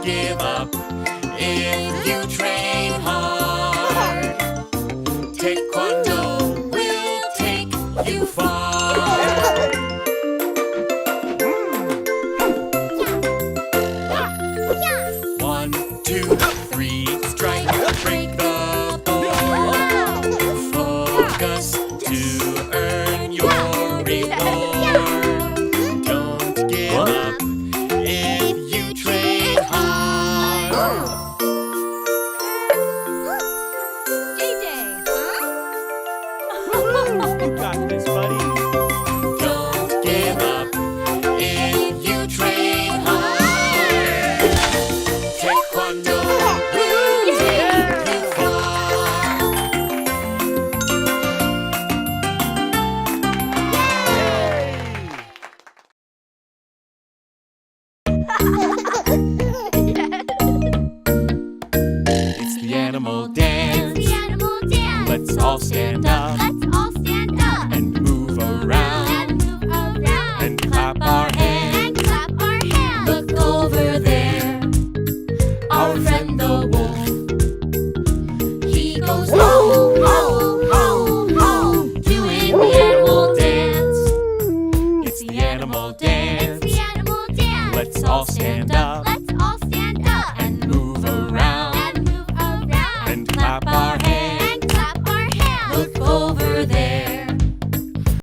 give up if you train hard. Taekwondo will take you far. 1, 2, 3, strike, break the ball. Focus to earn your reward. Don't give up if you train hard. You got this, buddy. Don't give up if you train hard. Taekwondo will take you far. It's the animal dance. Let's all stand up and move around and clap our hands. Look over there, our friend the wolf. He goes ho, ho, ho, ho, doing the animal dance. It's the animal dance. Let's all stand up